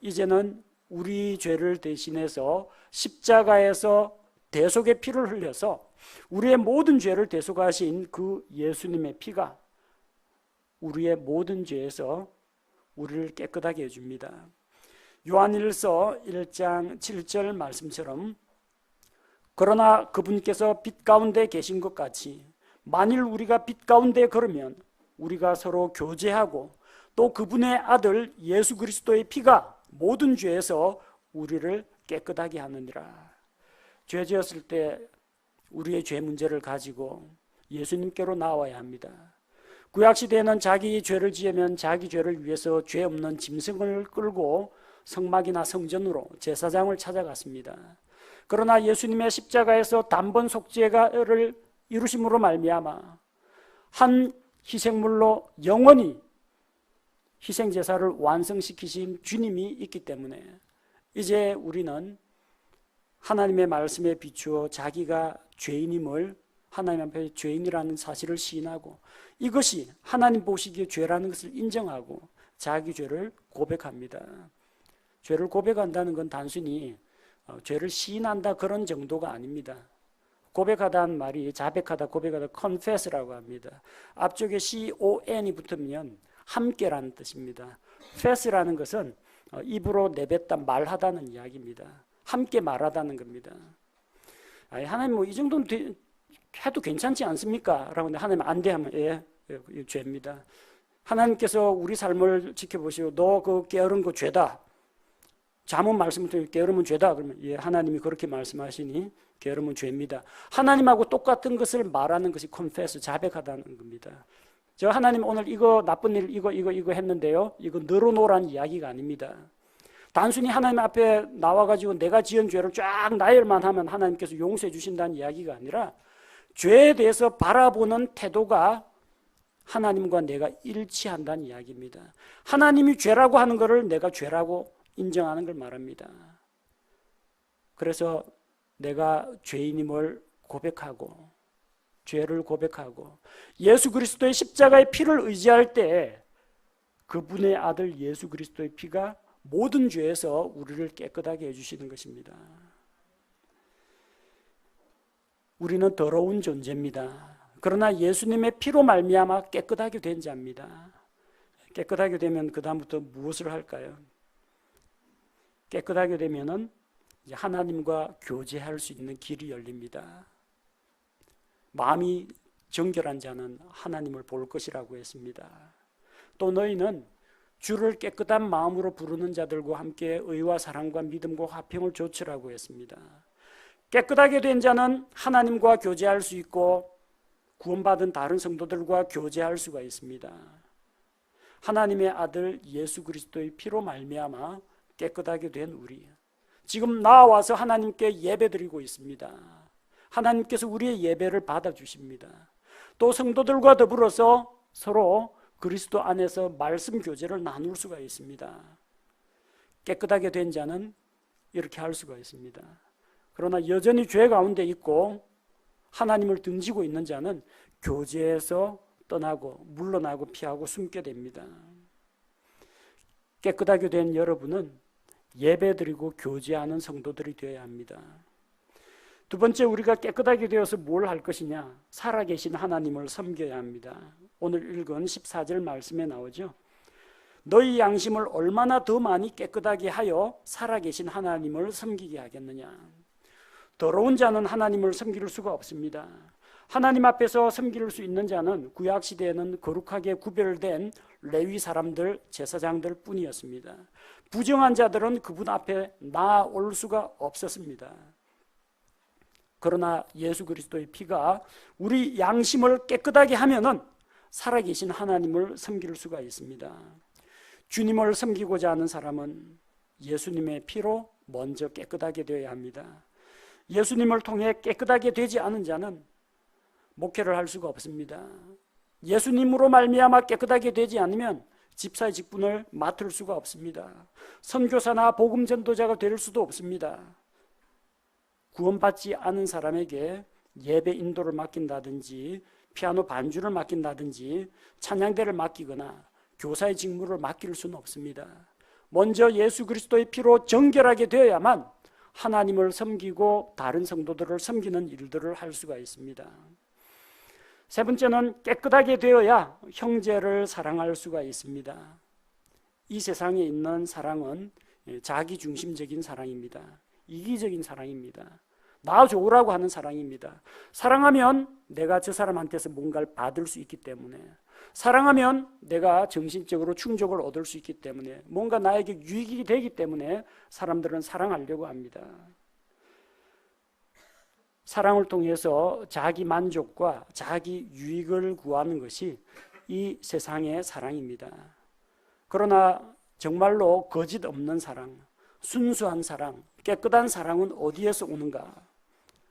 이제는 우리 죄를 대신해서 십자가에서 대속의 피를 흘려서 우리의 모든 죄를 대속하신 그 예수님의 피가 우리의 모든 죄에서 우리를 깨끗하게 해줍니다. 요한일서 1장 7절 말씀처럼 그러나 그분께서 빛 가운데 계신 것 같이 만일 우리가 빛 가운데 걸으면 우리가 서로 교제하고 또 그분의 아들 예수 그리스도의 피가 모든 죄에서 우리를 깨끗하게 하느니라. 죄 지었을 때 우리의 죄 문제를 가지고 예수님께로 나와야 합니다. 구약시대에는 자기 죄를 지으면 자기 죄를 위해서 죄 없는 짐승을 끌고 성막이나 성전으로 제사장을 찾아갔습니다. 그러나 예수님의 십자가에서 단번 속죄를 이루심으로 말미암아 한 희생물로 영원히 희생제사를 완성시키신 주님이 있기 때문에 이제 우리는 하나님의 말씀에 비추어 자기가 죄인임을 하나님 앞에 죄인이라는 사실을 시인하고 이것이 하나님 보시기에 죄라는 것을 인정하고 자기 죄를 고백합니다. 죄를 고백한다는 건 단순히 죄를 시인한다 그런 정도가 아닙니다. 고백하다는 말이 자백하다, 고백하다, confess라고 합니다. 앞쪽에 con이 붙으면 함께라는 뜻입니다. fess라는 것은 입으로 내뱉다, 말하다는 이야기입니다. 함께 말하다는 겁니다. 아니, 하나님 뭐 이 정도는 해도 괜찮지 않습니까? 라고 하는데 하나님 안 돼 하면 예, 죄입니다. 하나님께서 우리 삶을 지켜보시고 너 그 게으른 거 죄다. 잠언 말씀을 통해 게으르면 죄다. 그러면 예, 하나님이 그렇게 말씀하시니 게으르면 죄입니다. 하나님하고 똑같은 것을 말하는 것이 confess, 자백하다는 겁니다. 저 하나님 오늘 이거 나쁜 일 이거 했는데요. 이거 늘어놓으라는 이야기가 아닙니다. 단순히 하나님 앞에 나와가지고 내가 지은 죄를 쫙 나열만 하면 하나님께서 용서해 주신다는 이야기가 아니라 죄에 대해서 바라보는 태도가 하나님과 내가 일치한다는 이야기입니다. 하나님이 죄라고 하는 것을 내가 죄라고 인정하는 걸 말합니다. 그래서 내가 죄인임을 고백하고 죄를 고백하고 예수 그리스도의 십자가의 피를 의지할 때 그분의 아들 예수 그리스도의 피가 모든 죄에서 우리를 깨끗하게 해주시는 것입니다. 우리는 더러운 존재입니다. 그러나 예수님의 피로 말미암아 깨끗하게 된 자입니다. 깨끗하게 되면 그 다음부터 무엇을 할까요? 깨끗하게 되면은 이제 하나님과 교제할 수 있는 길이 열립니다. 마음이 정결한 자는 하나님을 볼 것이라고 했습니다. 또 너희는 주를 깨끗한 마음으로 부르는 자들과 함께 의와 사랑과 믿음과 화평을 조치라고 했습니다. 깨끗하게 된 자는 하나님과 교제할 수 있고 구원받은 다른 성도들과 교제할 수가 있습니다. 하나님의 아들 예수 그리스도의 피로 말미암아 깨끗하게 된 우리, 지금 나와서 하나님께 예배드리고 있습니다. 하나님께서 우리의 예배를 받아주십니다. 또 성도들과 더불어서 서로 그리스도 안에서 말씀 교제를 나눌 수가 있습니다. 깨끗하게 된 자는 이렇게 할 수가 있습니다. 그러나 여전히 죄 가운데 있고 하나님을 등지고 있는 자는 교제에서 떠나고 물러나고 피하고 숨게 됩니다. 깨끗하게 된 여러분은 예배드리고 교제하는 성도들이 되어야 합니다. 두 번째, 우리가 깨끗하게 되어서 뭘 할 것이냐? 살아계신 하나님을 섬겨야 합니다. 오늘 읽은 14절 말씀에 나오죠. 너희 양심을 얼마나 더 많이 깨끗하게 하여 살아계신 하나님을 섬기게 하겠느냐? 더러운 자는 하나님을 섬길 수가 없습니다. 하나님 앞에서 섬길 수 있는 자는 구약 시대에는 거룩하게 구별된 레위 사람들, 제사장들 뿐이었습니다. 부정한 자들은 그분 앞에 나올 수가 없었습니다. 그러나 예수 그리스도의 피가 우리 양심을 깨끗하게 하면은 살아계신 하나님을 섬길 수가 있습니다. 주님을 섬기고자 하는 사람은 예수님의 피로 먼저 깨끗하게 되어야 합니다. 예수님을 통해 깨끗하게 되지 않은 자는 목회를 할 수가 없습니다. 예수님으로 말미암아 깨끗하게 되지 않으면 집사의 직분을 맡을 수가 없습니다. 선교사나 복음 전도자가 될 수도 없습니다. 구원받지 않은 사람에게 예배 인도를 맡긴다든지 피아노 반주를 맡긴다든지 찬양대를 맡기거나 교사의 직무를 맡길 수는 없습니다. 먼저 예수 그리스도의 피로 정결하게 되어야만 하나님을 섬기고 다른 성도들을 섬기는 일들을 할 수가 있습니다. 세 번째는 깨끗하게 되어야 형제를 사랑할 수가 있습니다. 이 세상에 있는 사랑은 자기중심적인 사랑입니다. 이기적인 사랑입니다. 나 좋으라고 하는 사랑입니다. 사랑하면 내가 저 사람한테서 뭔가를 받을 수 있기 때문에, 사랑하면 내가 정신적으로 충족을 얻을 수 있기 때문에, 뭔가 나에게 유익이 되기 때문에 사람들은 사랑하려고 합니다. 사랑을 통해서 자기 만족과 자기 유익을 구하는 것이 이 세상의 사랑입니다. 그러나 정말로 거짓 없는 사랑, 순수한 사랑, 깨끗한 사랑은 어디에서 오는가?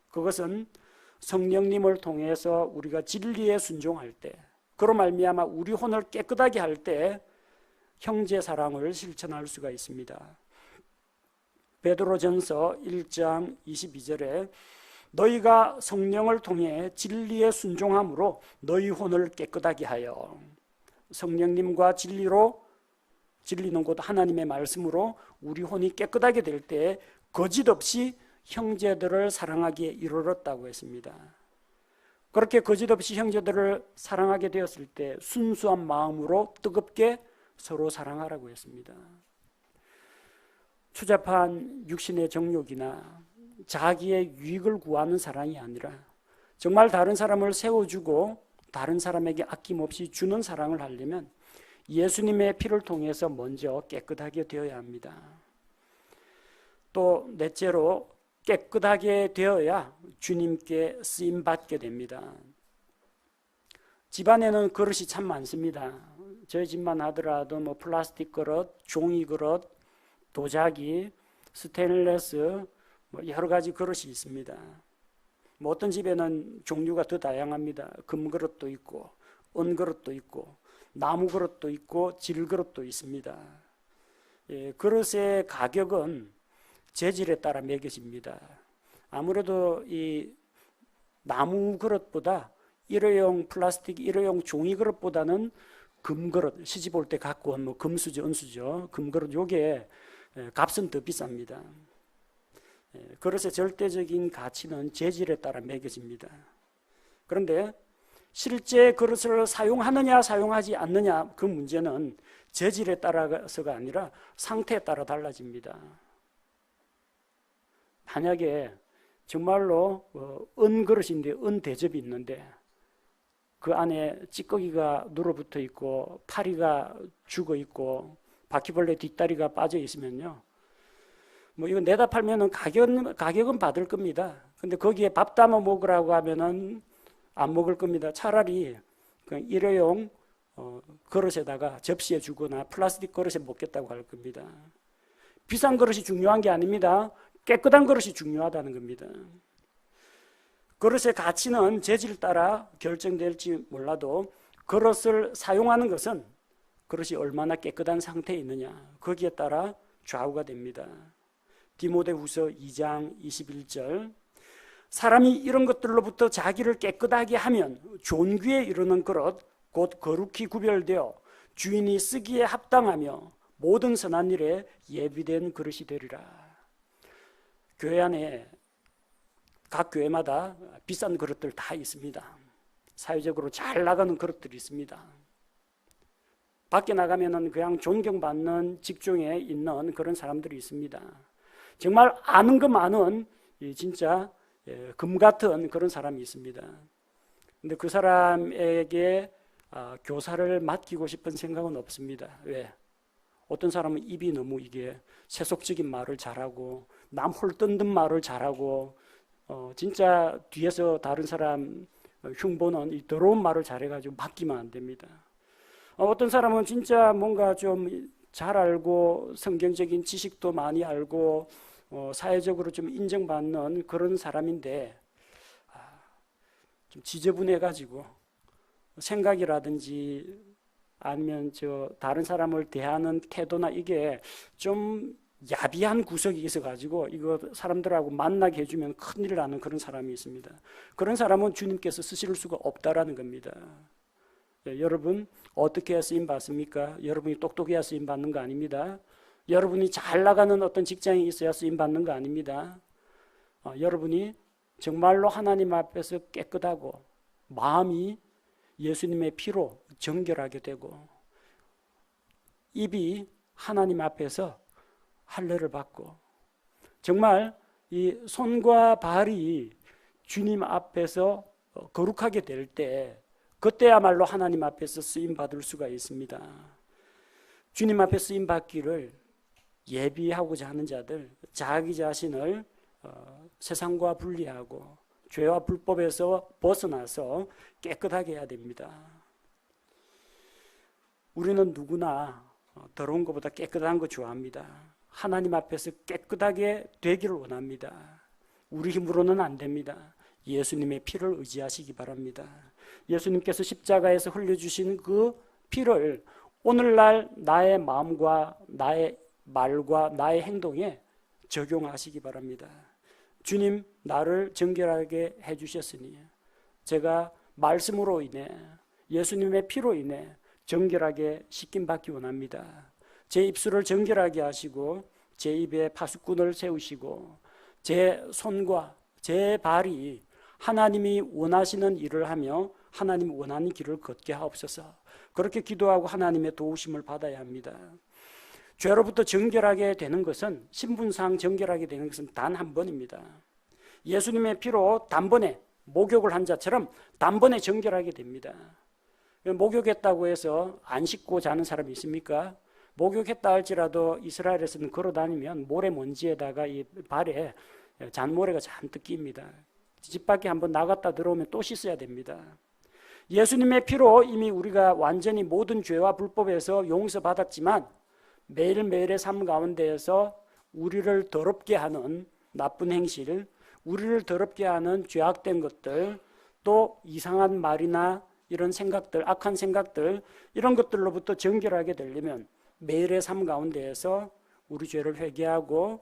그것은 성령님을 통해서 우리가 진리에 순종할 때, 그로 말미암아 우리 혼을 깨끗하게 할 때 형제 사랑을 실천할 수가 있습니다. 베드로전서 1장 22절에 너희가 성령을 통해 진리에 순종함으로 너희 혼을 깨끗하게 하여, 성령님과 진리는 곧 하나님의 말씀으로 우리 혼이 깨끗하게 될 때 거짓 없이 형제들을 사랑하기에 이르렀다고 했습니다. 그렇게 거짓 없이 형제들을 사랑하게 되었을 때 순수한 마음으로 뜨겁게 서로 사랑하라고 했습니다. 추잡한 육신의 정욕이나 자기의 유익을 구하는 사랑이 아니라 정말 다른 사람을 세워주고 다른 사람에게 아낌없이 주는 사랑을 하려면 예수님의 피를 통해서 먼저 깨끗하게 되어야 합니다. 또 넷째로 깨끗하게 되어야 주님께 쓰임받게 됩니다. 집안에는 그릇이 참 많습니다. 저희 집만 하더라도 플라스틱 그릇, 종이 그릇, 도자기, 스테인레스, 여러 가지 그릇이 있습니다. 어떤 집에는 종류가 더 다양합니다. 금그릇도 있고 은그릇도 있고 나무 그릇도 있고 질그릇도 있습니다. 그릇의 가격은 재질에 따라 매겨집니다. 아무래도 이 나무 그릇보다 일회용 플라스틱, 일회용 종이 그릇보다는 금그릇, 시집 올 때 갖고 온 금수저, 은수저, 금그릇 요게 값은 더 비쌉니다. 그릇의 절대적인 가치는 재질에 따라 매겨집니다. 그런데 실제 그릇을 사용하느냐 사용하지 않느냐 그 문제는 재질에 따라서가 아니라 상태에 따라 달라집니다. 만약에 정말로 은그릇인데 은대접이 있는데 그 안에 찌꺼기가 눌어붙어 있고 파리가 죽어 있고 바퀴벌레 뒷다리가 빠져 있으면요, 이거 내다 팔면은 가격은 받을 겁니다. 근데 거기에 밥 담아 먹으라고 하면은 안 먹을 겁니다. 차라리 그냥 일회용 그릇에다가 접시에 주거나 플라스틱 그릇에 먹겠다고 할 겁니다. 비싼 그릇이 중요한 게 아닙니다. 깨끗한 그릇이 중요하다는 겁니다. 그릇의 가치는 재질 따라 결정될지 몰라도 그릇을 사용하는 것은 그릇이 얼마나 깨끗한 상태에 있느냐 거기에 따라 좌우가 됩니다. 디모데후서 2장 21절 사람이 이런 것들로부터 자기를 깨끗하게 하면 존귀에 이르는 그릇 곧 거룩히 구별되어 주인이 쓰기에 합당하며 모든 선한 일에 예비된 그릇이 되리라. 교회 안에 각 교회마다 비싼 그릇들 다 있습니다. 사회적으로 잘 나가는 그릇들이 있습니다. 밖에 나가면은 그냥 존경받는 직종에 있는 그런 사람들이 있습니다. 정말 아는 거 많은 진짜 금 같은 그런 사람이 있습니다. 근데 그 사람에게 교사를 맡기고 싶은 생각은 없습니다. 왜? 어떤 사람은 입이 너무 이게 세속적인 말을 잘하고 남 홀뜬 듯 말을 잘하고 진짜 뒤에서 다른 사람 흉보는 이 더러운 말을 잘해가지고 맡기면 안 됩니다. 어떤 사람은 진짜 뭔가 좀 잘 알고 성경적인 지식도 많이 알고 사회적으로 좀 인정받는 그런 사람인데 좀 지저분해가지고 생각이라든지 아니면 다른 사람을 대하는 태도나 이게 좀 야비한 구석이 있어가지고 이거 사람들하고 만나게 해주면 큰일 나는 그런 사람이 있습니다. 그런 사람은 주님께서 쓰실 수가 없다라는 겁니다. 여러분 어떻게 해야 쓰임 받습니까? 여러분이 똑똑해야 쓰임 받는 거 아닙니다. 여러분이 잘 나가는 어떤 직장이 있어야 쓰임 받는 거 아닙니다. 여러분이 정말로 하나님 앞에서 깨끗하고 마음이 예수님의 피로 정결하게 되고 입이 하나님 앞에서 할례를 받고 정말 이 손과 발이 주님 앞에서 거룩하게 될 때 그때야말로 하나님 앞에서 쓰임 받을 수가 있습니다. 주님 앞에 쓰임 받기를 예비하고자 하는 자들 자기 자신을 세상과 분리하고 죄와 불법에서 벗어나서 깨끗하게 해야 됩니다. 우리는 누구나 더러운 것보다 깨끗한 거 좋아합니다. 하나님 앞에서 깨끗하게 되기를 원합니다. 우리 힘으로는 안 됩니다. 예수님의 피를 의지하시기 바랍니다. 예수님께서 십자가에서 흘려주신 그 피를 오늘날 나의 마음과 나의 말과 나의 행동에 적용하시기 바랍니다. 주님, 나를 정결하게 해주셨으니 제가 말씀으로 인해 예수님의 피로 인해 정결하게 씻김받기 원합니다. 제 입술을 정결하게 하시고 제 입에 파수꾼을 세우시고 제 손과 제 발이 하나님이 원하시는 일을 하며 하나님 원하는 길을 걷게 하옵소서. 그렇게 기도하고 하나님의 도우심을 받아야 합니다. 죄로부터 정결하게 되는 것은 신분상 정결하게 되는 것은 단 한 번입니다. 예수님의 피로 단번에 목욕을 한 자처럼 단번에 정결하게 됩니다. 목욕했다고 해서 안 씻고 자는 사람이 있습니까? 목욕했다 할지라도 이스라엘에서는 걸어 다니면 모래먼지에다가 이 발에 잔모래가 잔뜩 낍니다. 집 밖에 한번 나갔다 들어오면 또 씻어야 됩니다. 예수님의 피로 이미 우리가 완전히 모든 죄와 불법에서 용서받았지만 매일매일의 삶 가운데에서 우리를 더럽게 하는 나쁜 행실, 우리를 더럽게 하는 죄악된 것들, 또 이상한 말이나 이런 생각들, 악한 생각들, 이런 것들로부터 정결하게 되려면 매일의 삶 가운데에서 우리 죄를 회개하고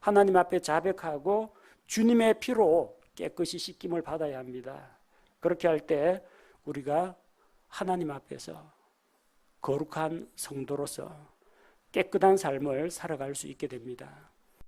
하나님 앞에 자백하고 주님의 피로 깨끗이 씻김을 받아야 합니다. 그렇게 할 때 우리가 하나님 앞에서 거룩한 성도로서 깨끗한 삶을 살아갈 수 있게 됩니다.